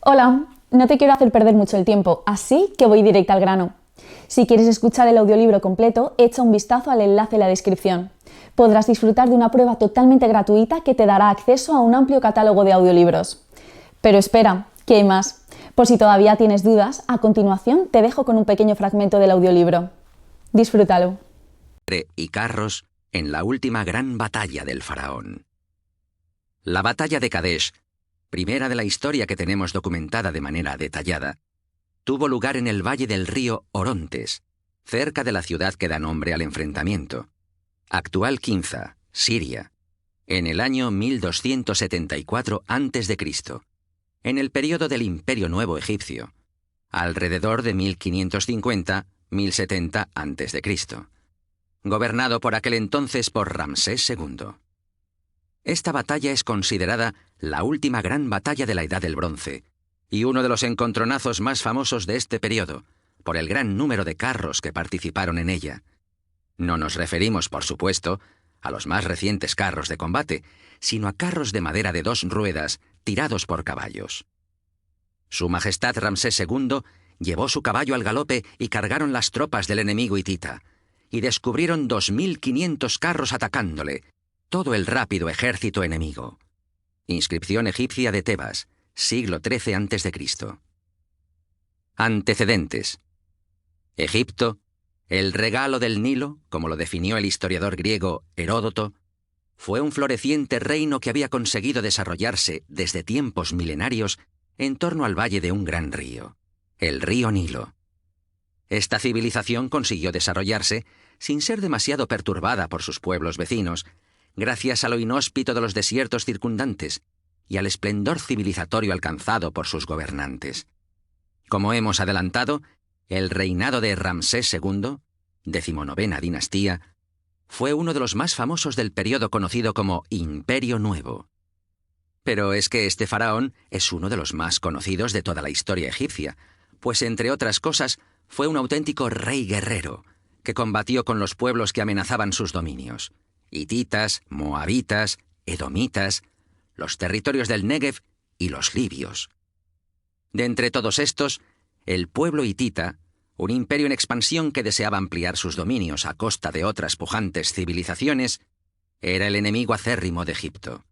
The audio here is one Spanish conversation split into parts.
Hola, no te quiero hacer perder mucho el tiempo, así que voy directa al grano. Si quieres escuchar el audiolibro completo, echa un vistazo al enlace en la descripción. Podrás disfrutar de una prueba totalmente gratuita que te dará acceso a un amplio catálogo de audiolibros. Pero espera, que hay más. Por si todavía tienes dudas, a continuación te dejo con un pequeño fragmento del audiolibro. Disfrútalo. Y carros en la última gran batalla del faraón. La batalla de Kadesh, primera de la historia que tenemos documentada de manera detallada, tuvo lugar en el valle del río Orontes, cerca de la ciudad que da nombre al enfrentamiento, actual Kinza, Siria, en el año 1274 a.C., en el período del Imperio Nuevo Egipcio, alrededor de 1550-1070 a.C., gobernado por aquel entonces por Ramsés II. Esta batalla es considerada la última gran batalla de la Edad del Bronce y uno de los encontronazos más famosos de este periodo, por el gran número de carros que participaron en ella. No nos referimos, por supuesto, a los más recientes carros de combate, sino a carros de madera de 2 ruedas tirados por caballos. Su Majestad Ramsés II llevó su caballo al galope y cargaron las tropas del enemigo hitita, y descubrieron 2500 carros atacándole, todo el rápido ejército enemigo. Inscripción egipcia de Tebas, siglo XIII a.C. Antecedentes. Egipto, el regalo del Nilo, como lo definió el historiador griego Heródoto, fue un floreciente reino que había conseguido desarrollarse desde tiempos milenarios en torno al valle de un gran río, el río Nilo. Esta civilización consiguió desarrollarse sin ser demasiado perturbada por sus pueblos vecinos, gracias a lo inhóspito de los desiertos circundantes y al esplendor civilizatorio alcanzado por sus gobernantes. Como hemos adelantado, el reinado de Ramsés II, 19ª dinastía, fue uno de los más famosos del periodo conocido como Imperio Nuevo. Pero es que este faraón es uno de los más conocidos de toda la historia egipcia, pues entre otras cosas fue un auténtico rey guerrero, que combatió con los pueblos que amenazaban sus dominios: hititas, moabitas, edomitas, los territorios del Negev y los libios. De entre todos estos, el pueblo hitita, un imperio en expansión que deseaba ampliar sus dominios a costa de otras pujantes civilizaciones, era el enemigo acérrimo de Egipto.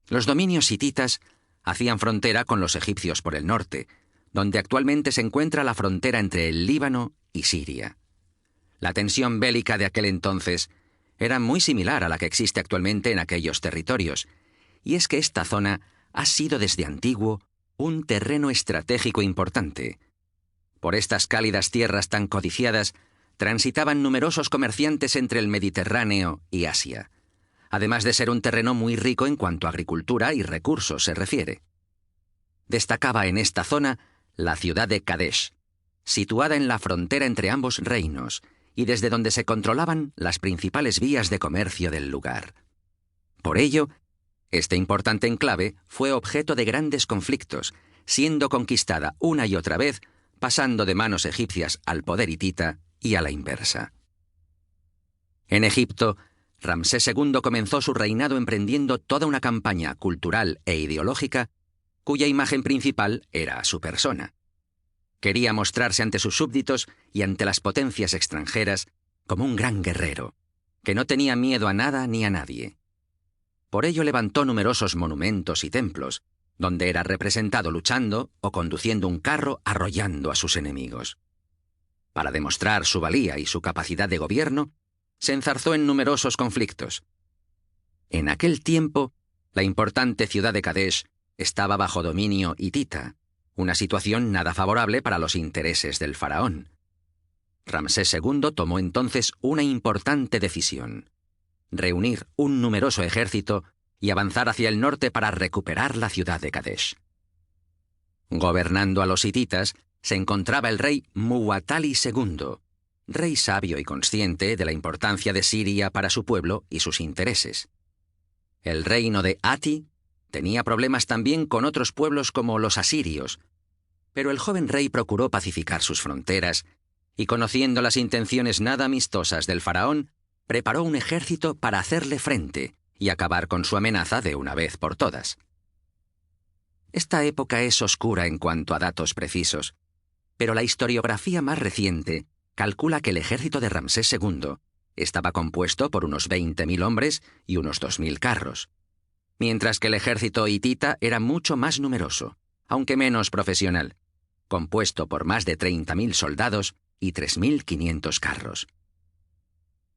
Los dominios hititas hacían frontera con los egipcios por el norte, donde actualmente se encuentra la frontera entre el Líbano y Siria. La tensión bélica de aquel entonces era muy similar a la que existe actualmente en aquellos territorios, y es que esta zona ha sido desde antiguo un terreno estratégico importante. Por estas cálidas tierras tan codiciadas transitaban numerosos comerciantes entre el Mediterráneo y Asia, además de ser un terreno muy rico en cuanto a agricultura y recursos se refiere. Destacaba en esta zona la ciudad de Kadesh, situada en la frontera entre ambos reinos, y desde donde se controlaban las principales vías de comercio del lugar. Por ello, este importante enclave fue objeto de grandes conflictos, siendo conquistada una y otra vez, pasando de manos egipcias al poder hitita y a la inversa. En Egipto, Ramsés II comenzó su reinado emprendiendo toda una campaña cultural e ideológica cuya imagen principal era su persona. Quería mostrarse ante sus súbditos y ante las potencias extranjeras como un gran guerrero, que no tenía miedo a nada ni a nadie. Por ello levantó numerosos monumentos y templos, donde era representado luchando o conduciendo un carro arrollando a sus enemigos. Para demostrar su valía y su capacidad de gobierno, se enzarzó en numerosos conflictos. En aquel tiempo, la importante ciudad de Kadesh estaba bajo dominio hitita, una situación nada favorable para los intereses del faraón. Ramsés II tomó entonces una importante decisión: reunir un numeroso ejército y avanzar hacia el norte para recuperar la ciudad de Kadesh. Gobernando a los hititas se encontraba el rey Muwatalli II, rey sabio y consciente de la importancia de Siria para su pueblo y sus intereses. El reino de Ati tenía problemas también con otros pueblos como los asirios, pero el joven rey procuró pacificar sus fronteras y, conociendo las intenciones nada amistosas del faraón, preparó un ejército para hacerle frente y acabar con su amenaza de una vez por todas. Esta época es oscura en cuanto a datos precisos, pero la historiografía más reciente calcula que el ejército de Ramsés II estaba compuesto por unos 20.000 hombres y unos 2.000 carros, mientras que el ejército hitita era mucho más numeroso, aunque menos profesional, compuesto por más de 30.000 soldados y 3.500 carros.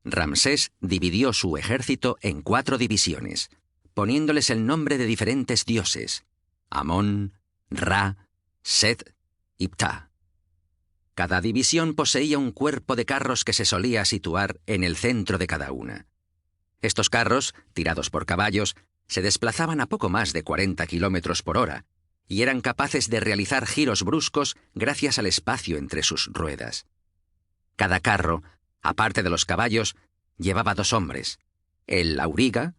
Ramsés dividió su ejército en 4 divisiones, poniéndoles el nombre de diferentes dioses: Amón, Ra, Set y Ptah. Cada división poseía un cuerpo de carros que se solía situar en el centro de cada una. Estos carros, tirados por caballos, se desplazaban a poco más de 40 kilómetros por hora y eran capaces de realizar giros bruscos gracias al espacio entre sus ruedas. Cada carro, aparte de los caballos, llevaba 2 hombres, el auriga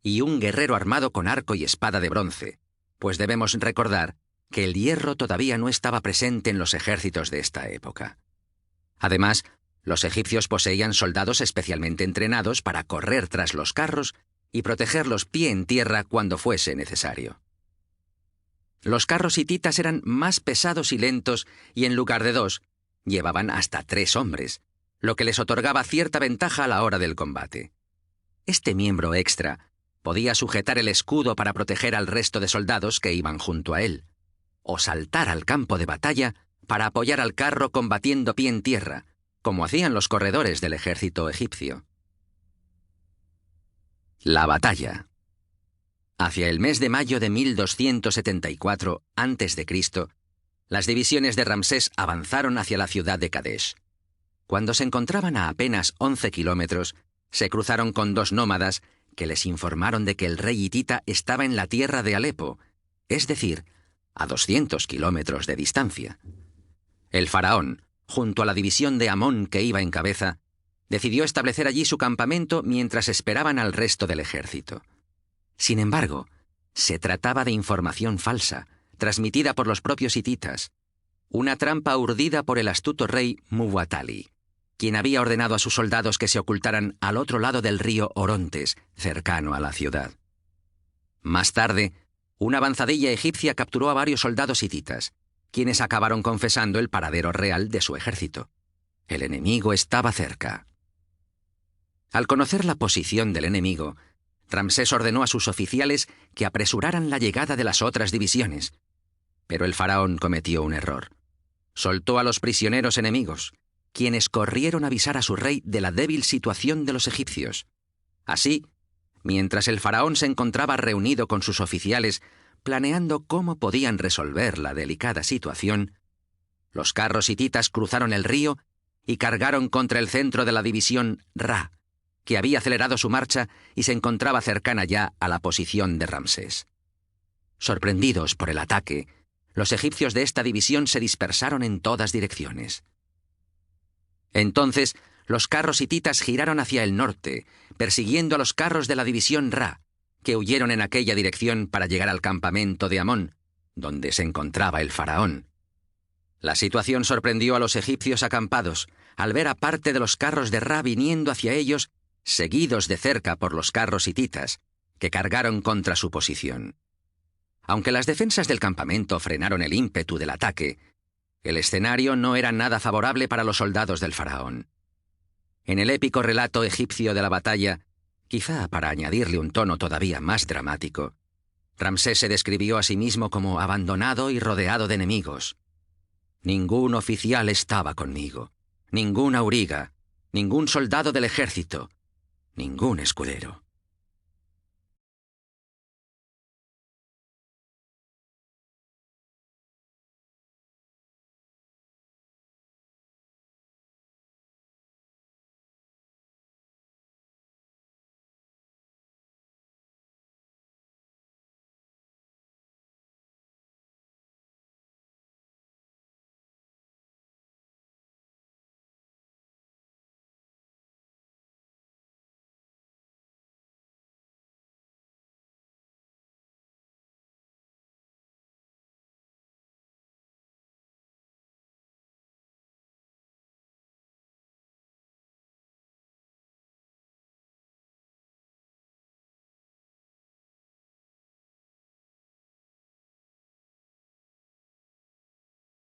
y un guerrero armado con arco y espada de bronce, pues debemos recordar que el hierro todavía no estaba presente en los ejércitos de esta época. Además, los egipcios poseían soldados especialmente entrenados para correr tras los carros y protegerlos pie en tierra cuando fuese necesario. Los carros hititas eran más pesados y lentos y en lugar de 2, llevaban hasta 3 hombres, lo que les otorgaba cierta ventaja a la hora del combate. Este miembro extra podía sujetar el escudo para proteger al resto de soldados que iban junto a él, o saltar al campo de batalla para apoyar al carro combatiendo pie en tierra, como hacían los corredores del ejército egipcio. La batalla. Hacia el mes de mayo de 1274 a.C., las divisiones de Ramsés avanzaron hacia la ciudad de Kadesh. Cuando se encontraban a apenas 11 kilómetros, se cruzaron con 2 nómadas que les informaron de que el rey hitita estaba en la tierra de Alepo, es decir, a 200 kilómetros de distancia. El faraón, junto a la división de Amón que iba en cabeza, decidió establecer allí su campamento mientras esperaban al resto del ejército. Sin embargo, se trataba de información falsa, transmitida por los propios hititas, una trampa urdida por el astuto rey Muwatalli, quien había ordenado a sus soldados que se ocultaran al otro lado del río Orontes, cercano a la ciudad. Más tarde, una avanzadilla egipcia capturó a varios soldados hititas, quienes acabaron confesando el paradero real de su ejército. El enemigo estaba cerca. Al conocer la posición del enemigo, Ramsés ordenó a sus oficiales que apresuraran la llegada de las otras divisiones. Pero el faraón cometió un error. Soltó a los prisioneros enemigos, quienes corrieron a avisar a su rey de la débil situación de los egipcios. Así, mientras el faraón se encontraba reunido con sus oficiales, planeando cómo podían resolver la delicada situación, los carros hititas cruzaron el río y cargaron contra el centro de la división Ra, que había acelerado su marcha y se encontraba cercana ya a la posición de Ramsés. Sorprendidos por el ataque, los egipcios de esta división se dispersaron en todas direcciones. Entonces, los carros hititas giraron hacia el norte, persiguiendo a los carros de la división Ra, que huyeron en aquella dirección para llegar al campamento de Amón, donde se encontraba el faraón. La situación sorprendió a los egipcios acampados, al ver a parte de los carros de Ra viniendo hacia ellos, seguidos de cerca por los carros hititas, que cargaron contra su posición. Aunque las defensas del campamento frenaron el ímpetu del ataque, el escenario no era nada favorable para los soldados del faraón. En el épico relato egipcio de la batalla, quizá para añadirle un tono todavía más dramático, Ramsés se describió a sí mismo como abandonado y rodeado de enemigos. Ningún oficial estaba conmigo, ningún auriga, ningún soldado del ejército, ningún escudero.